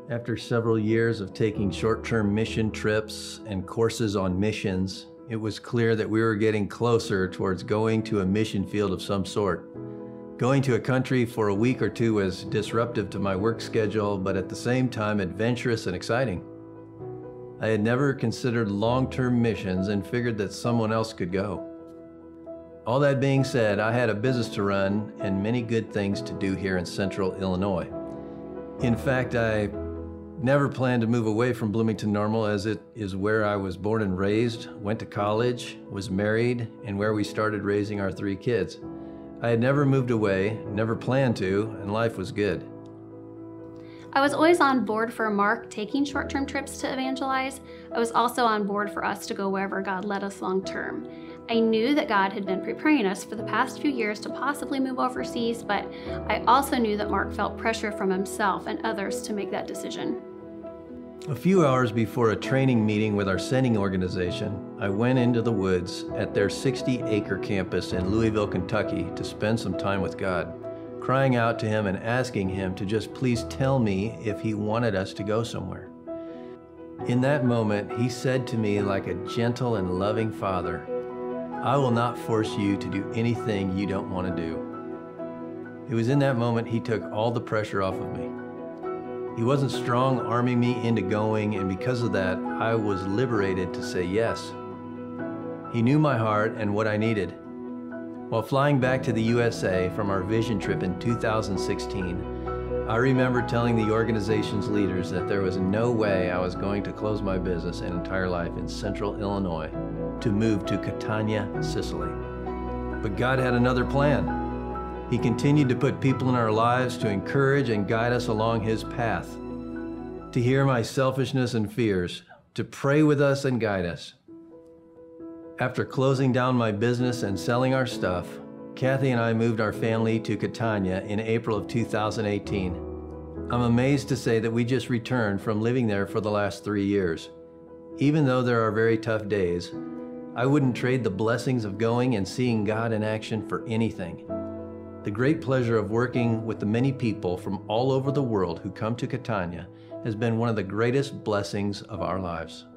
After several years of taking short-term mission trips and courses on missions, it was clear that we were getting closer towards going to a mission field of some sort. Going to a country for a week or two was disruptive to my work schedule, but at the same time adventurous and exciting. I had never considered long-term missions and figured that someone else could go. All that being said, I had a business to run and many good things to do here in Central Illinois. In fact, I never planned to move away from Bloomington Normal, as it is where I was born and raised, went to college, was married, and where we started raising our 3 kids. I had never moved away, never planned to, and life was good. I was always on board for Mark taking short-term trips to evangelize. I was also on board for us to go wherever God led us long-term. I knew that God had been preparing us for the past few years to possibly move overseas, but I also knew that Mark felt pressure from himself and others to make that decision. A few hours before a training meeting with our sending organization, I went into the woods at their 60-acre campus in Louisville, Kentucky to spend some time with God, crying out to Him and asking Him to just please tell me if He wanted us to go somewhere. In that moment, He said to me like a gentle and loving father, "I will not force you to do anything you don't want to do." It was in that moment He took all the pressure off of me. He wasn't strong-arming me into going, and because of that, I was liberated to say yes. He knew my heart and what I needed. While flying back to the USA from our vision trip in 2016, I remember telling the organization's leaders that there was no way I was going to close my business and entire life in Central Illinois to move to Catania, Sicily. But God had another plan. He continued to put people in our lives to encourage and guide us along His path, to hear my selfishness and fears, to pray with us and guide us. After closing down my business and selling our stuff, Kathy and I moved our family to Catania in April of 2018. I'm amazed to say that we just returned from living there for the last 3 years. Even though there are very tough days, I wouldn't trade the blessings of going and seeing God in action for anything. The great pleasure of working with the many people from all over the world who come to Catania has been one of the greatest blessings of our lives.